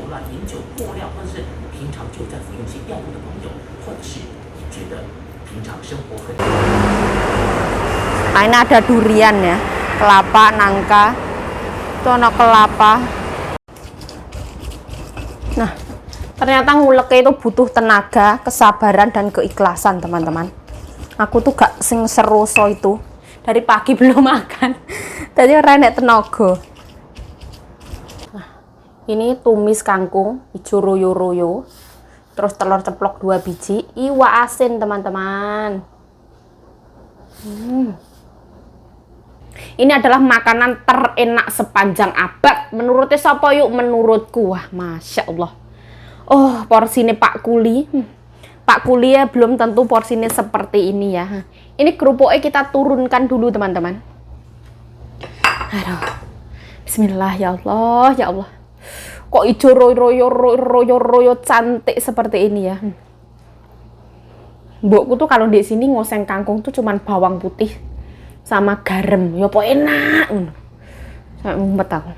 了饮酒过量，或者是平常就在服用一些药物的朋友，或者是你觉得平常生活很。Nah, ini ada durian ya, kelapa, nangka, itu ada kelapa. Nah, ternyata nguleknya itu butuh tenaga, kesabaran, dan keikhlasan, teman-teman. Aku tuh gak sing seroso itu. Dari pagi belum makan. Tadi renek tenaga. Nah, ini tumis kangkung, hijau royo-royo. Terus telur ceplok 2 biji. Iwak asin, teman-teman. Ini adalah makanan terenak sepanjang abad. Menurutnya siapa yuk? Menurutku. Wah, Masya Allah. Oh, porsinya Pak Kuli. Pak Kuli ya belum tentu porsinya seperti ini ya. Ini kerupuknya kita turunkan dulu, teman-teman. Aduh. Bismillah, ya Allah, ya Allah. Kok hijau royo cantik seperti ini ya. Mbokku tuh kalau di sini ngoseng kangkung tuh cuman bawang putih sama garam. Ya pokoknya enak. Sampai mumet aku.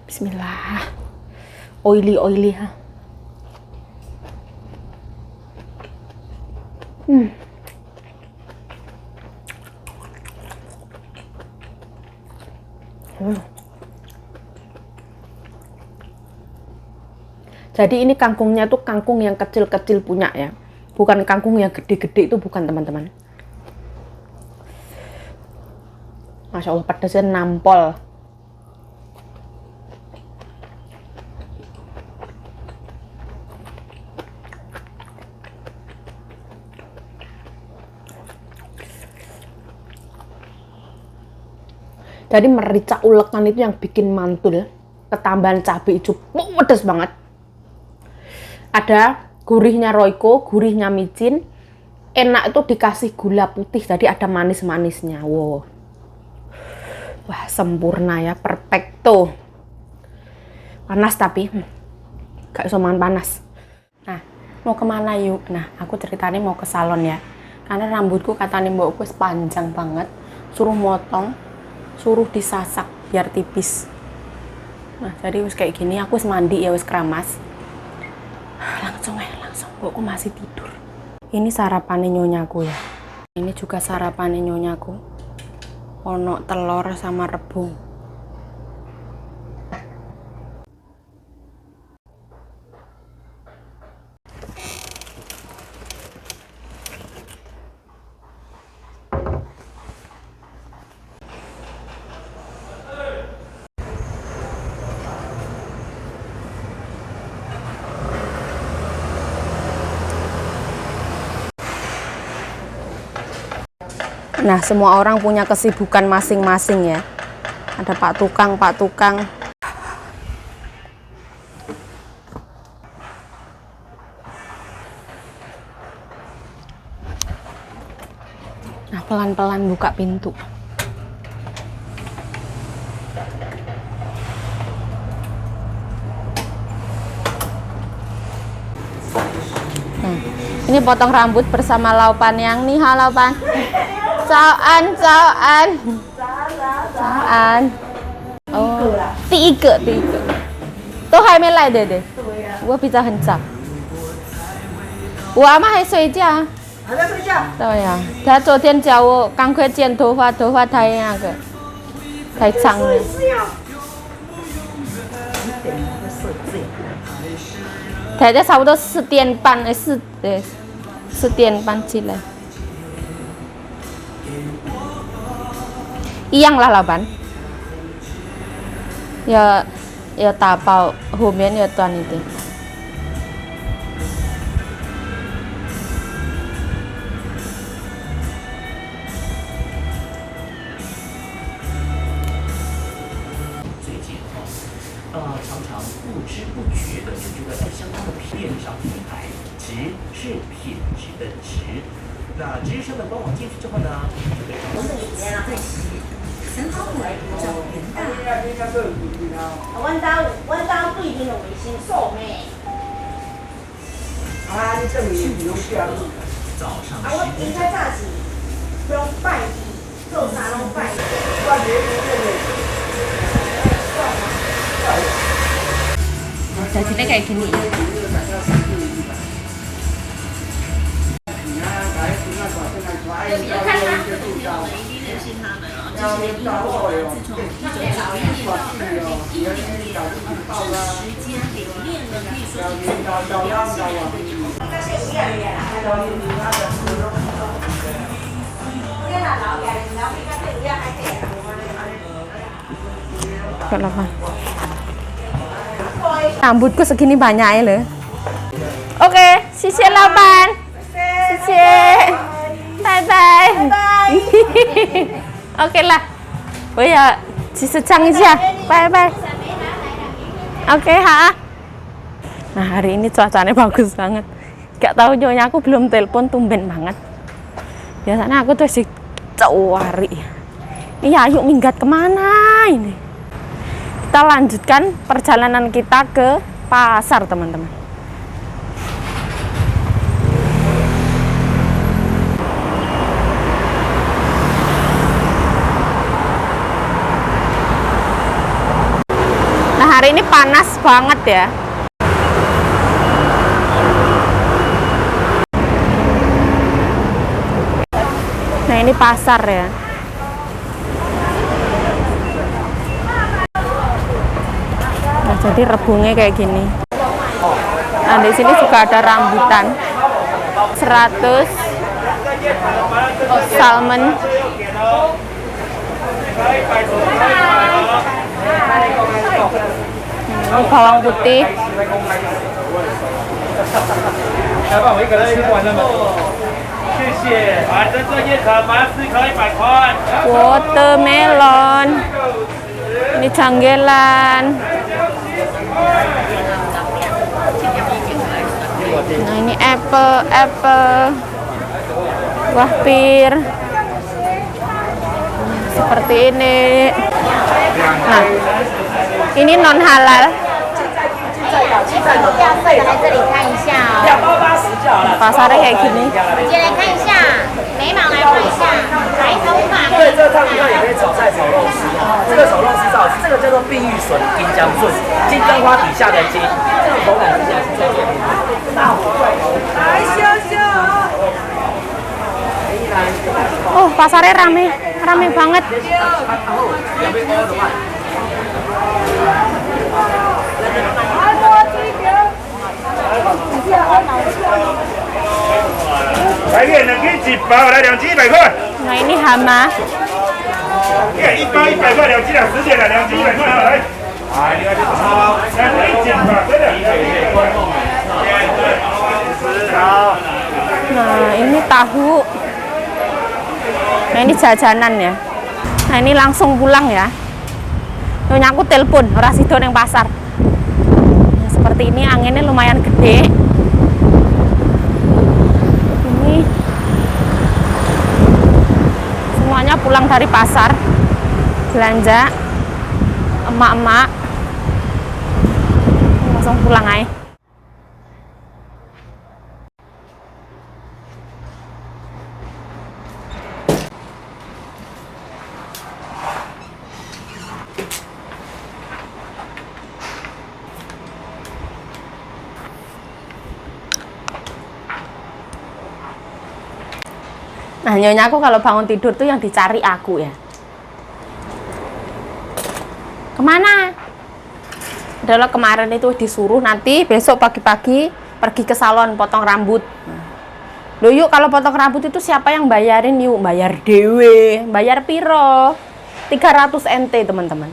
Bismillah. Oily ha. Jadi ini kangkungnya tuh kangkung yang kecil-kecil punya ya. Bukan kangkung yang gede-gede, itu bukan, teman-teman. Masya Allah, pedasnya nampol. Jadi merica ulekan itu yang bikin mantul. Ketambahan cabai hijau pedes banget. Ada gurihnya Royco, gurihnya micin. Enak itu dikasih gula putih, jadi ada manis-manisnya. Wow. Wah, sempurna ya, perfecto. Panas tapi gak bisa makan panas. Nah, mau kemana yuk? Nah, aku ceritanya mau ke salon ya. Karena rambutku katanya mbakku panjang banget. Suruh motong, suruh disasak biar tipis. Nah, jadi wis kayak gini, aku wis mandi ya, wis keramas. Langsung mbakku masih tidur. Ini sarapan nyonyaku ya. Ini juga sarapan nyonyaku. Ono telur sama rebung. Nah, semua orang punya kesibukan masing-masing ya. Ada Pak Tukang. Nah, pelan-pelan buka pintu. Ini potong rambut bersama Laupan yang nih, halo Laupan. Chào anh. Oh, 第一个。都还没来的。我比较很早。我阿妈还睡觉。还在睡觉？对呀，她昨天叫我赶快剪头发，头发太那个太长了。大概差不多4点半4点半起来。一样啦，老板。要打包，后面要短一点。最近常常不知不觉的就觉得相关的片上品牌值是品质的值。那值日生的官网进去之后呢，就可以找到3号门找元大。阮兜对面有卫生所咩？啊，你这里有票。早上我应该早是拢拜一，做啥拢拜一。我 jadinya kayak gini. Kenapa? Rambutku segini banyak ya loh. Oke, sisi laban. Sisi. Bye bye. Oke lah. Oh ya, sisi cang aja. Bye bye. Oke ha. Nah hari ini cuacanya bagus banget. Gak tahu nyonya aku belum telepon, tumben banget. Biasanya aku tuh si cowari. Iya, yuk minggat kemana ini? Kita lanjutkan perjalanan kita ke pasar, teman-teman. Nah, hari ini panas banget ya. Nah, ini pasar ya. Nah, jadi rebungnya kayak gini. Nah, di sini juga ada rambutan. 100 salmon. Ini bawang putih. Watermelon. Ini janggelan. Nah, ini apple. Buah pir. Seperti ini. Nah, ini non halal. Pasarnya kayak gini. Oh, pasarnya rame banget. Nah, ini hama. Nah, ini tahu. Nah, ini jajanan ya. Nah, ini langsung pulang ya. Nyonya aku telepon, ora sido nang pasar. Nah, seperti ini anginnya lumayan gede. Ini semuanya pulang dari pasar. Belanja emak-emak langsung pulang aja. Nah, nyonya aku kalau bangun tidur tuh yang dicari aku ya. Kemana? Adalah kemarin itu disuruh nanti besok pagi-pagi pergi ke salon potong rambut. Loh yuk, kalau potong rambut itu siapa yang bayarin yuk? Bayar dewe. Bayar piro? 300 NT teman-teman.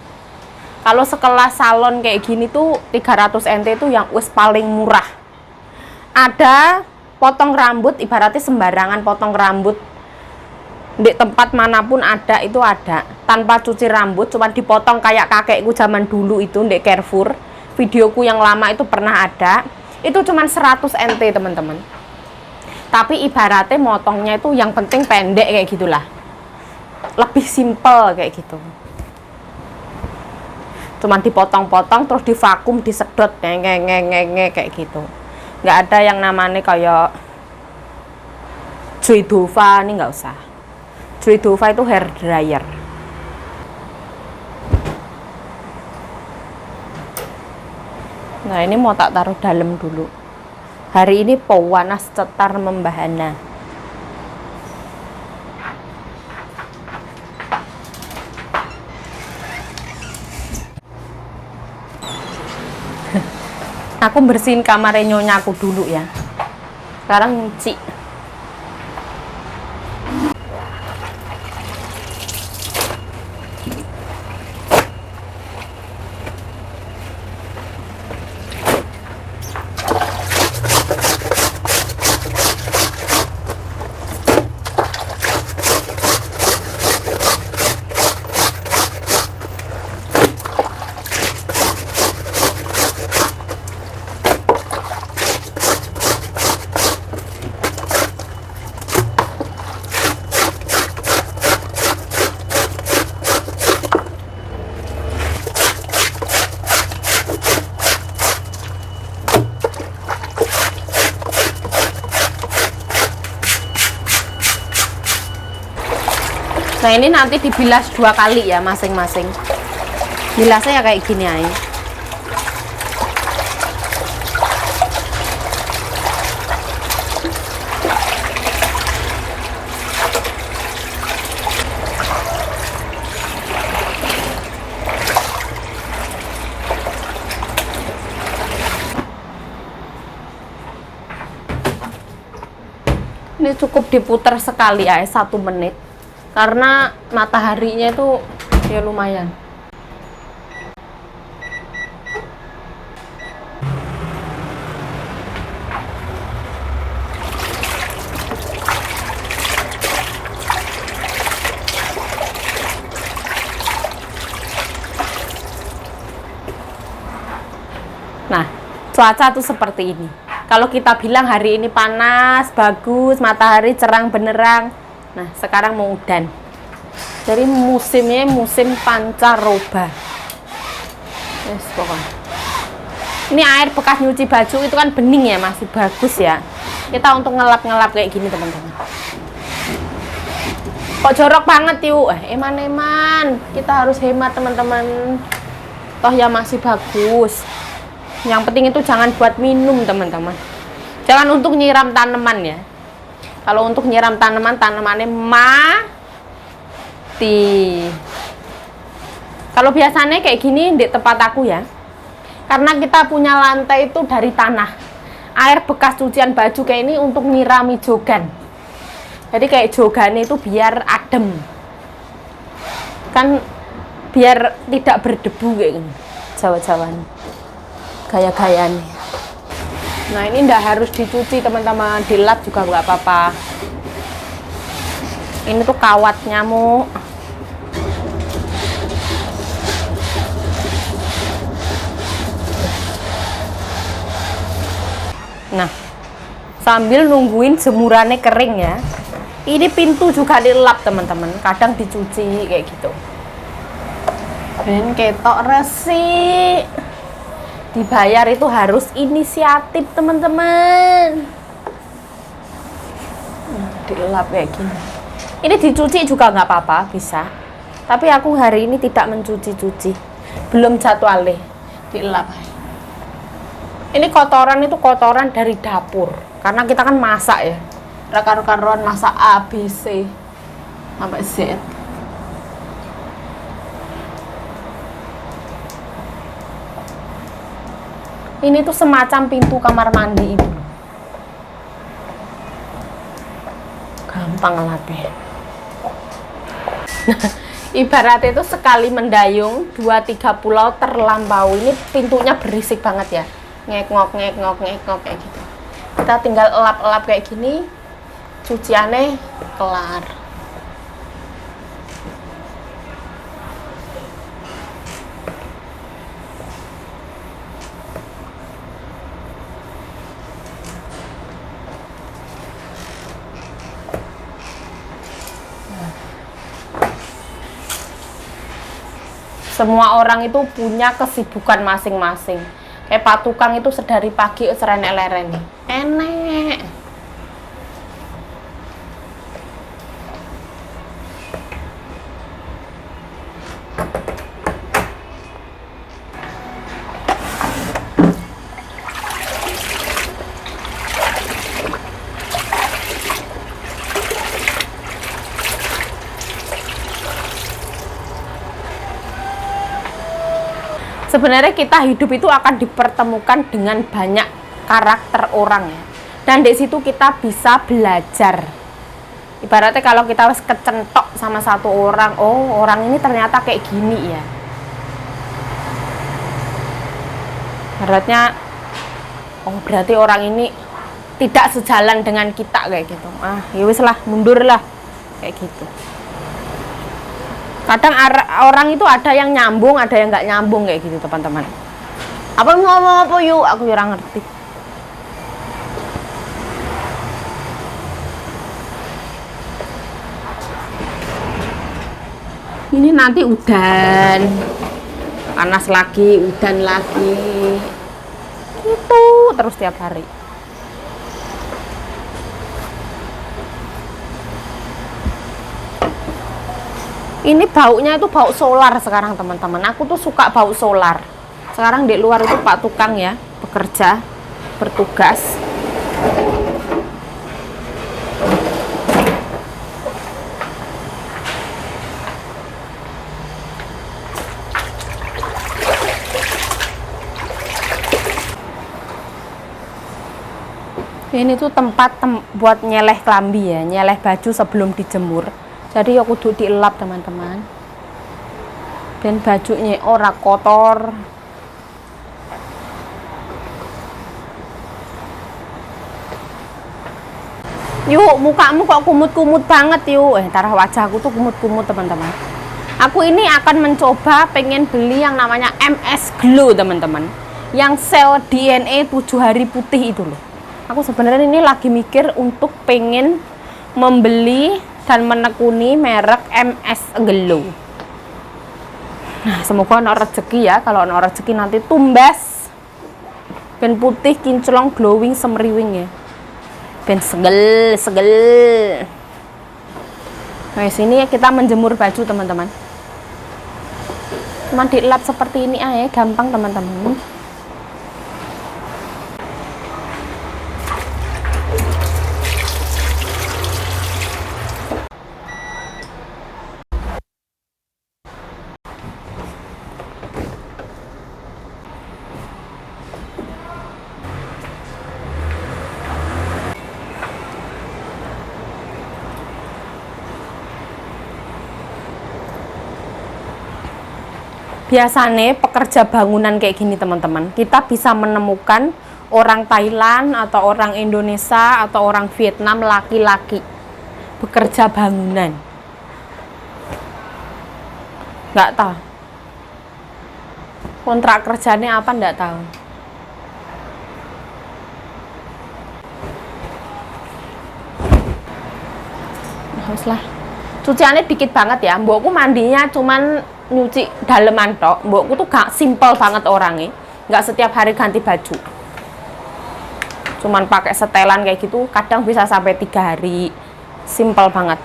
Kalau sekelas salon kayak gini tuh 300 NT itu yang wis paling murah. Ada potong rambut ibaratnya sembarangan potong rambut. Di tempat manapun ada, itu ada tanpa cuci rambut, cuma dipotong kayak kakekku zaman dulu itu di Carrefour. Videoku yang lama itu pernah ada, itu cuma 100 NT teman-teman. Tapi ibaratnya motongnya itu yang penting pendek kayak gitulah, lebih simple kayak gitu. Cuma dipotong-potong terus divakum, disedot kayak gitu. Nggak ada yang namanya kayak Joydova, ini nggak usah. Joydova itu hair dryer. Nah, ini mau tak taruh dalam dulu. Hari ini pewanas cetar membahana. Aku bersihin kamarnya nyonya aku dulu ya. Sekarang nyuci. Nah, ini nanti dibilas 2 kali ya masing-masing. Bilasnya ya kayak gini aja. Ini cukup diputar sekali ya, 1 menit. Karena mataharinya itu ya lumayan. Nah, cuaca tuh seperti ini. Kalau kita bilang hari ini panas, bagus, matahari cerang benerang. Nah, sekarang mau udan. Jadi musimnya musim pancaroba. Yes, pokoknya. Ini air bekas nyuci baju itu kan bening ya, masih bagus ya. Kita untuk ngelap-ngelap kayak gini, teman-teman. Kok jorok banget yuk? Eman-eman. Kita harus hemat, teman-teman. Toh ya masih bagus. Yang penting itu jangan buat minum, teman-teman. Jangan untuk nyiram tanaman ya. Kalau untuk nyiram tanaman, tanamannya mati. Kalau biasanya kayak gini di tempat aku ya, karena kita punya lantai itu dari tanah. Air bekas cucian baju kayak ini untuk nyirami jogan. Jadi kayak jogannya itu biar adem. Kan biar tidak berdebu kayak gini. Jawa-jawaan. Gaya-gayanya. Nah, ini ndak harus dicuci, teman-teman. Dilap juga nggak apa-apa. Ini tuh kawat nyamuk. Nah, sambil nungguin jemurannya kering ya. Ini pintu juga dilap, teman-teman. Kadang dicuci kayak gitu. Ben ketok resik. Dibayar itu harus inisiatif, teman-teman. Dilap kayak gini. Ini dicuci juga nggak apa-apa, bisa. Tapi aku hari ini tidak mencuci-cuci. Belum jadwalnya. Dilap. Ini kotoran itu kotoran dari dapur. Karena kita kan masak ya. Rekan-rekan masak A, B, C sampai Z. Ini tuh semacam pintu kamar mandi itu. Gampang lapnya. Ibaratnya itu sekali mendayung 2-3 pulau terlampau. Ini pintunya berisik banget ya. Ngek-ngok kayak gitu. Kita tinggal elap-elap kayak gini. Cuciannya kelar. Semua orang itu punya kesibukan masing-masing. Kayak Pak Tukang itu sedari pagi serenek-lereni. Enek. Sebenarnya kita hidup itu akan dipertemukan dengan banyak karakter orang ya. Dan di situ kita bisa belajar. Ibaratnya kalau kita harus kecentok sama satu orang, oh orang ini ternyata kayak gini ya. Ibaratnya, oh berarti orang ini tidak sejalan dengan kita kayak gitu. Ah, ya wis lah, mundur lah kayak gitu. Kadang orang itu ada yang nyambung, ada yang nggak nyambung kayak gitu teman-teman. Apa ngomong apa yuk? Aku kurang ngerti. Ini nanti udan, panas lagi, udan lagi, gitu terus tiap hari. Ini baunya itu bau solar sekarang teman-teman. Aku tuh suka bau solar. Sekarang di luar itu Pak Tukang ya, bekerja, bertugas. Ini tuh tempat buat nyeleh klambi ya, nyeleh baju sebelum dijemur. Jadi aku kudu dielap teman-teman. Dan bajunya ora kotor. Yuk, mukamu kok kumut-kumut banget yuk. Tarah wajahku tuh kumut-kumut teman-teman. Aku ini akan mencoba pengen beli yang namanya MS Glow teman-teman. Yang sel DNA 7 hari putih itu loh. Aku sebenarnya ini lagi mikir untuk pengen membeli dan menekuni merek MS Glow. Nah, semoga ono rezeki ya. Kalau ono rezeki nanti tumbas. Ben putih, kinclong, glowing, semriwing ya. Ben segel. Nah, sini kita menjemur baju teman-teman. Cuma dilap seperti ini aja, gampang teman-teman. Biasanya pekerja bangunan kayak gini teman-teman, kita bisa menemukan orang Thailand atau orang Indonesia atau orang Vietnam laki-laki bekerja bangunan. Nggak tahu kontrak kerjanya apa, nggak tahu. Haruslah cuciannya dikit banget ya. Mbokku mandinya cuman nyuci daleman tok. Mbokku tuh gak simple banget orangnya, nggak setiap hari ganti baju, cuman pakai setelan kayak gitu. Kadang bisa sampai 3 hari, simple banget.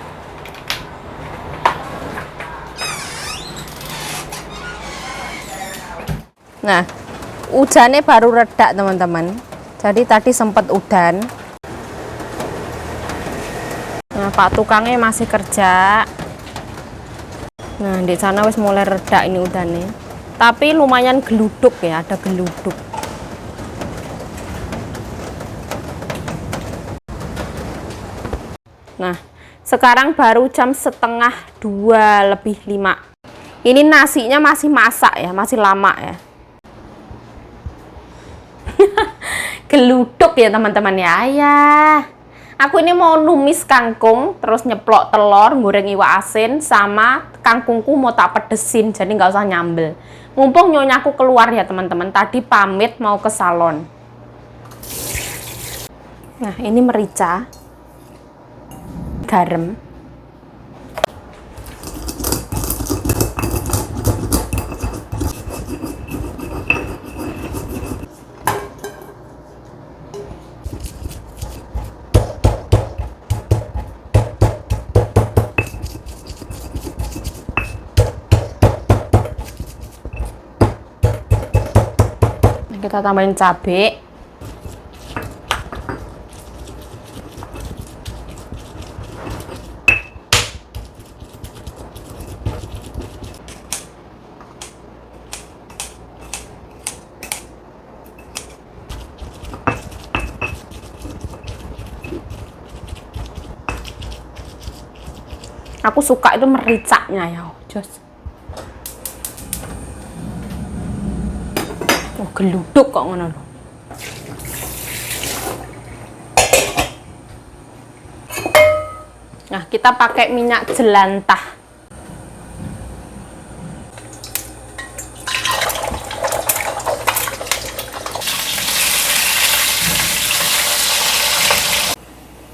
Nah, hujannya baru reda teman-teman. Jadi tadi sempat udan. Nah, Pak Tukangnya masih kerja. Nah, di sana wis mulai reda ini udannya. Tapi lumayan geluduk ya, ada geluduk. Nah, sekarang baru jam 1:30 lebih 5. Ini nasinya masih masak ya, masih lama ya. Geluduk ya teman-teman ya. Aku ini mau numis kangkung, terus nyeplok telur, goreng iwak asin, sama kangkungku mau tak pedesin, jadi nggak usah nyambel. Mumpung nyonyaku keluar ya teman-teman, tadi pamit mau ke salon. Nah, ini merica, garam, kita tambahin cabai, Aku suka itu mericaknya ya, jos. Oh, geluduk kok ngono lho. Nah, kita pakai minyak jelantah.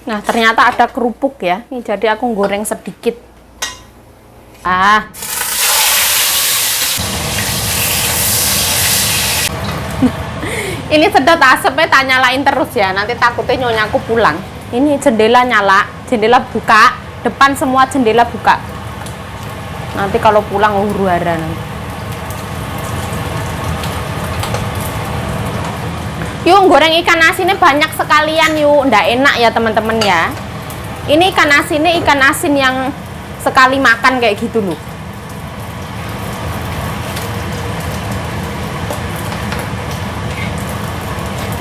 Nah, ternyata ada kerupuk ya. Ini jadi aku goreng sedikit. Ini sedot asapnya tak nyalain terus ya. Nanti takutnya nyonyaku pulang. Ini jendela nyala, jendela buka, depan semua jendela buka. Nanti kalau pulang huru-hara nanti. Yuk goreng ikan asinnya banyak sekalian yuk, ndak enak ya teman-teman ya. Ini ikan asinnya ikan asin yang sekali makan kayak gitu loh.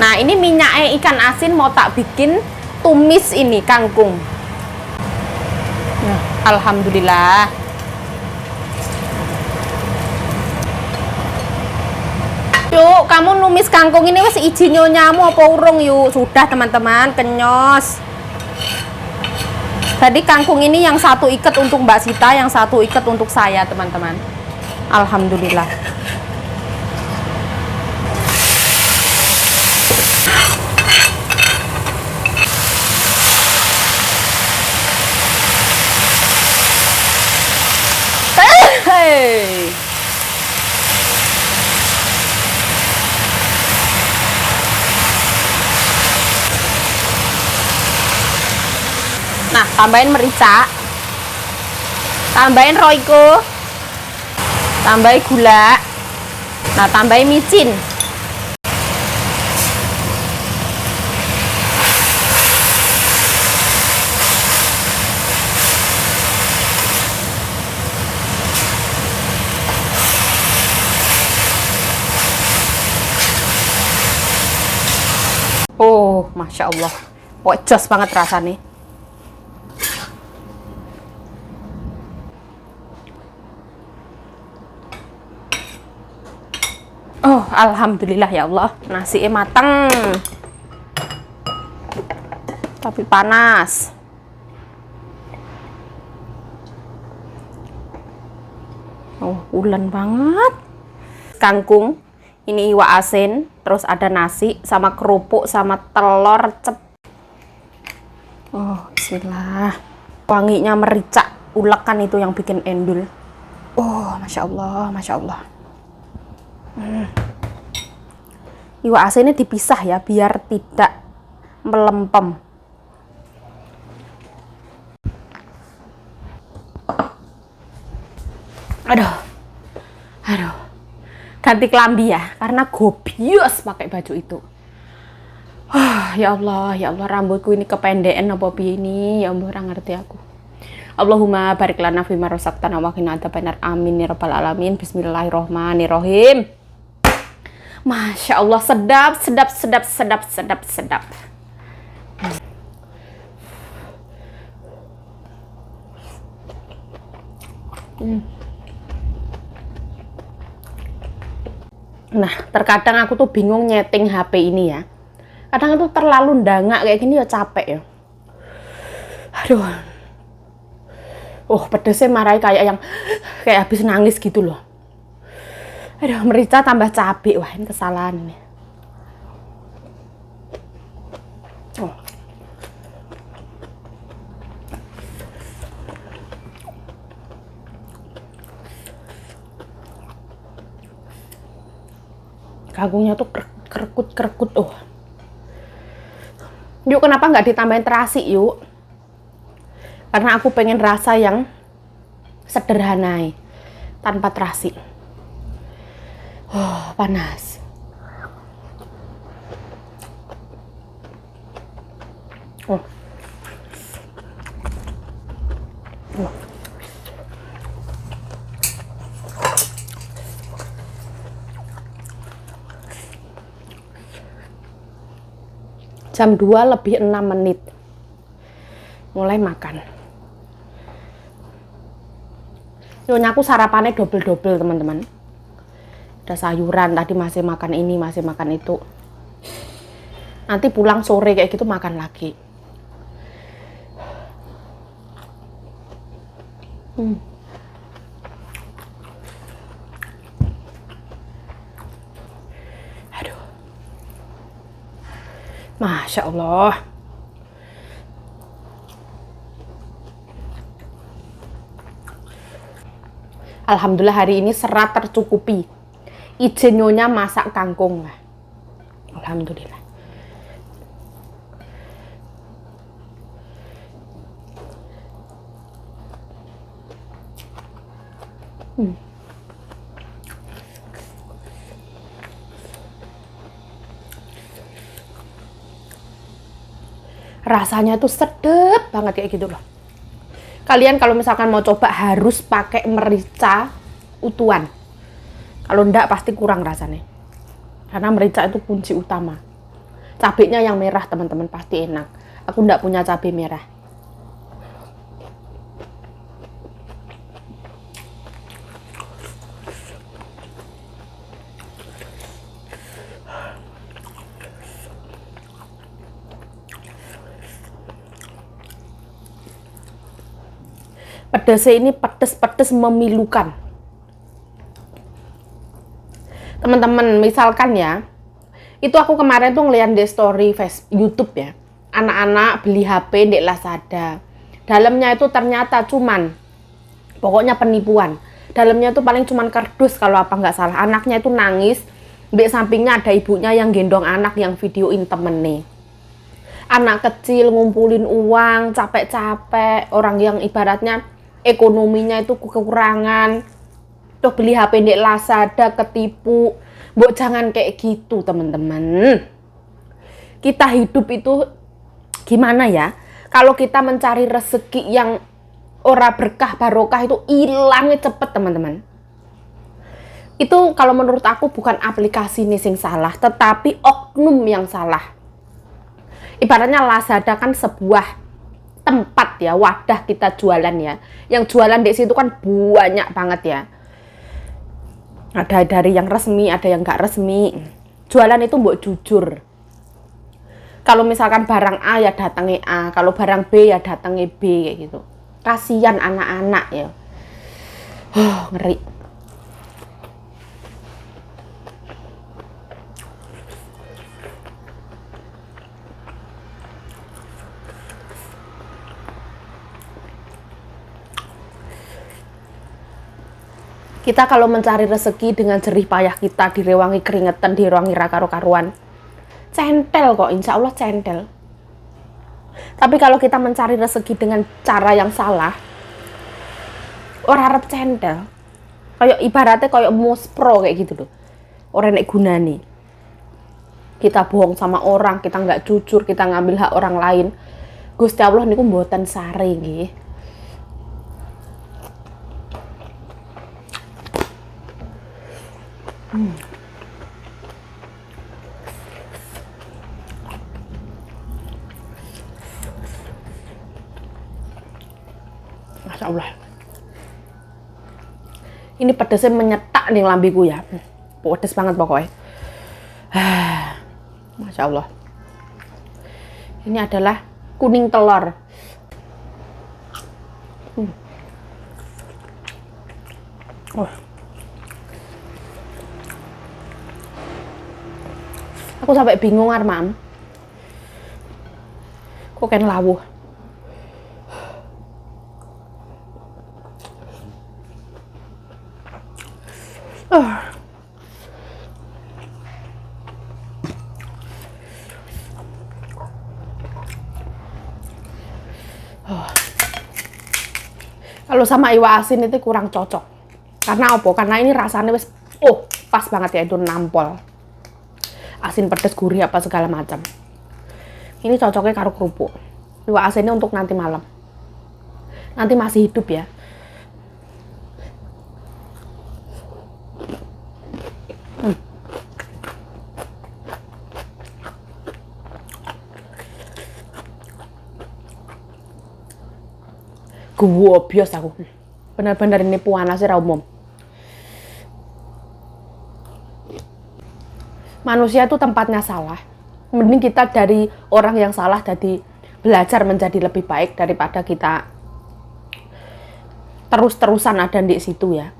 Nah ini minyaknya ikan asin mau tak bikin tumis ini kangkung. Nah, alhamdulillah. Yuk, kamu numis kangkung ini wis izin nyonyamu apa urung yuk? Sudah teman-teman, kenyos. Jadi kangkung ini yang satu ikat untuk Mbak Sita, yang satu ikat untuk saya teman-teman. Alhamdulillah. Hey. Nah, tambahin merica, tambahin roiko, tambahin gula, nah tambahin micin. Oh, masya Allah, kok jos banget rasanya. Oh, alhamdulillah ya Allah, nasinya mateng. Tapi panas. Oh, ulen banget. Kangkung, ini iwak asin, terus ada nasi sama kerupuk sama telur cep. Oh, bismillah. Wanginya merica, ulekan itu yang bikin endul. Oh, masya Allah, masya Allah. Iwak asinnya dipisah ya biar tidak melempem. Aduh, ganti kelambi ya karena gobios pakai baju itu. Ya Allah, rambutku ini kependekan apa piye ini, ya Allah, ora ngerti aku. Allahumma barik lana fima razaqtana wa qina adzabannar, amin ya rabbal alamin. Bismillahirrahmanirrahim. Masya Allah, sedap. Nah, terkadang aku tuh bingung nyeting HP ini ya. Kadang itu terlalu ndangak kayak gini ya capek ya. Aduh. Oh, pedesnya marahi kayak habis nangis gitu loh. Aduh, merica tambah cabai. Wah, ini kesalahan ini. Oh. Kangkungnya tuh kerekut. Oh. Yuk, kenapa nggak ditambahin terasi yuk? Karena aku pengen rasa yang sederhana, tanpa terasi. Oh, panas. Oh. Jam 2 lebih 6 menit mulai makan. Nyonya aku sarapannya double-double teman-teman. Ada sayuran, tadi masih makan ini, masih makan itu. Nanti pulang sore kayak gitu makan lagi. Aduh. Masya Allah. Alhamdulillah hari ini serat tercukupi. Izin nyonya masak kangkung. Alhamdulillah. Rasanya tuh sedep banget kayak gitu loh. Kalian kalau misalkan mau coba harus pakai merica utuhan. Kalau enggak pasti kurang rasanya. Karena merica itu kunci utama. Cabenya yang merah teman-teman pasti enak. Aku enggak punya cabai merah. Pedasnya ini pedes-pedes memilukan. Teman-teman, misalkan ya, itu aku kemarin tuh ngeliat di story YouTube ya, anak-anak beli HP di Lazada. Dalamnya itu ternyata cuman, pokoknya penipuan. Dalamnya itu paling cuman kardus kalau apa nggak salah. Anaknya itu nangis, di sampingnya ada ibunya yang gendong anak yang videoin temennya. Anak kecil ngumpulin uang, capek-capek, orang yang ibaratnya ekonominya itu kekurangan, tuh beli HP di Lazada ketipu. Mbok jangan kayak gitu teman-teman. Kita hidup itu gimana ya, kalau kita mencari rezeki yang ora berkah barokah itu hilangnya cepet teman-teman. Itu kalau menurut aku bukan aplikasi ini sing salah, tetapi oknum yang salah. Ibaratnya Lazada kan sebuah tempat ya, wadah kita jualan ya. Yang jualan di situ kan banyak banget ya. Ada dari yang resmi, ada yang nggak resmi. Jualan itu mbok jujur. Kalau misalkan barang A ya datangnya A, kalau barang B ya datangnya B kayak gitu. Kasihan anak-anak ya. Ngeri. Kita kalau mencari rezeki dengan jerih payah kita, direwangi keringetan, direwangi karo-karuan, centel kok, insya Allah centel. Tapi kalau kita mencari rezeki dengan cara yang salah, orang harap centel. Kayak ibaratnya kayak muspro kayak gitu loh. Orang nek gunani. Kita bohong sama orang, kita nggak jujur, kita ngambil hak orang lain. Gusti Allah niku mboten sare nggih. Masya Allah. Ini pedesnya menyetak nih lambiku ya. Pedes banget pokoknya. Masya Allah. Ini adalah kuning telur. Aku sampai bingung Armam. Kok kan lawuh. Kalau sama iwak asin itu kurang cocok. Karena apa? Karena ini rasanya wis pas banget ya, itu nampol. Asin, pedas, gurih apa segala macam. Ini cocoknya karo kerupuk. Iwak asinnya untuk nanti malam. Nanti masih hidup ya. Gua biasa aku. Benar-benar ini puanasnya ra umum. Manusia itu tempatnya salah. Mending kita dari orang yang salah jadi belajar menjadi lebih baik daripada kita terus-terusan ada di situ ya.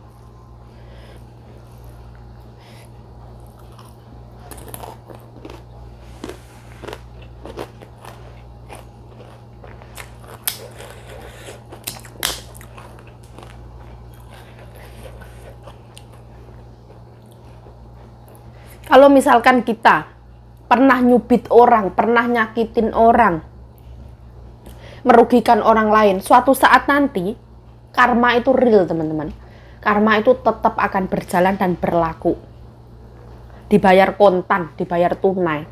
Kalau misalkan kita pernah nyubit orang, pernah nyakitin orang, merugikan orang lain, suatu saat nanti karma itu real, teman-teman. Karma itu tetap akan berjalan dan berlaku. Dibayar kontan, dibayar tunai.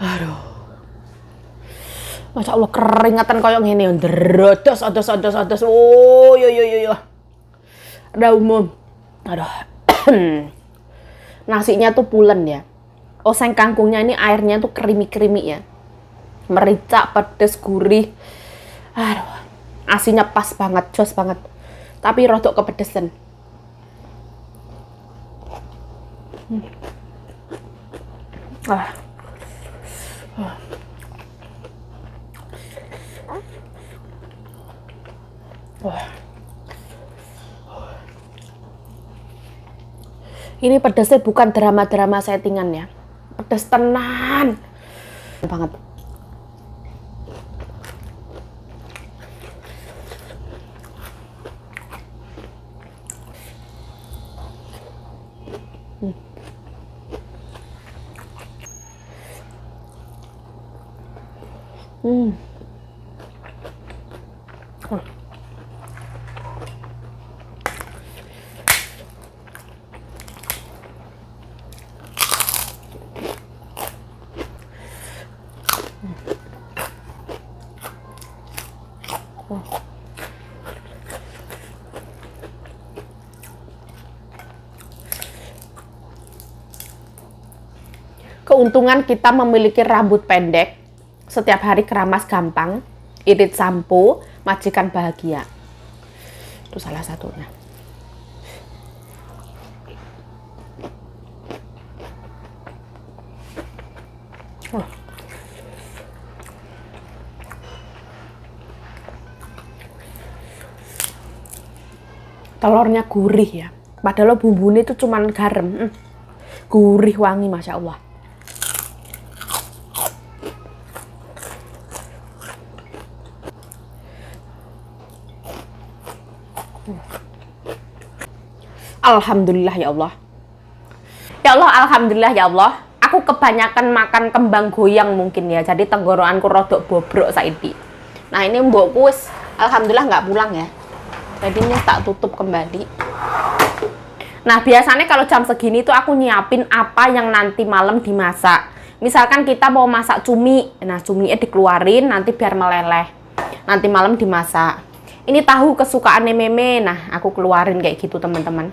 Aduh. Masya Allah keringatan koyo ngene ndrodos odos. Oh, yo. Ada umum. Aduh. Nasinya tuh pulen ya. Oseng kangkungnya ini airnya tuh krimi-krimi ya. Merica, pedes, gurih. Aduh. Asinnya pas banget, jos banget. Tapi rodok kepedesan. Ini pedesnya bukan drama-drama settingan ya. Pedes tenan banget. Keuntungan kita memiliki rambut pendek, setiap hari keramas gampang, irit sampo, majikan bahagia. Itu salah satunya. Telurnya gurih ya. Padahal bumbunya itu cuman garam. Gurih wangi, Masya Allah. Alhamdulillah ya Allah. Ya Allah, alhamdulillah ya Allah. Aku kebanyakan makan kembang goyang mungkin ya. Jadi tenggorokanku rodok bobrok saiki. Nah, ini mbokku wis alhamdulillah nggak pulang ya. Jadi ini tak tutup kembali. Nah, biasanya kalau jam segini tuh aku nyiapin apa yang nanti malam dimasak. Misalkan kita mau masak cumi. Nah, cuminya dikeluarin nanti biar meleleh. Nanti malam dimasak. Ini tahu kesukaannya Meme. Nah, aku keluarin kayak gitu, teman-teman.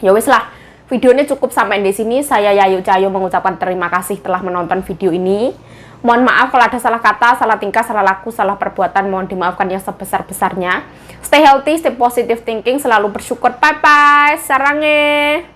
Ya wis lah, videonya cukup sampai di sini. Saya Yayu Cahyo mengucapkan terima kasih telah menonton video ini. Mohon maaf kalau ada salah kata, salah tingkah, salah laku, salah perbuatan. Mohon dimaafkan yang sebesar-besarnya. Stay healthy, stay positive thinking, selalu bersyukur. Bye-bye, sarange.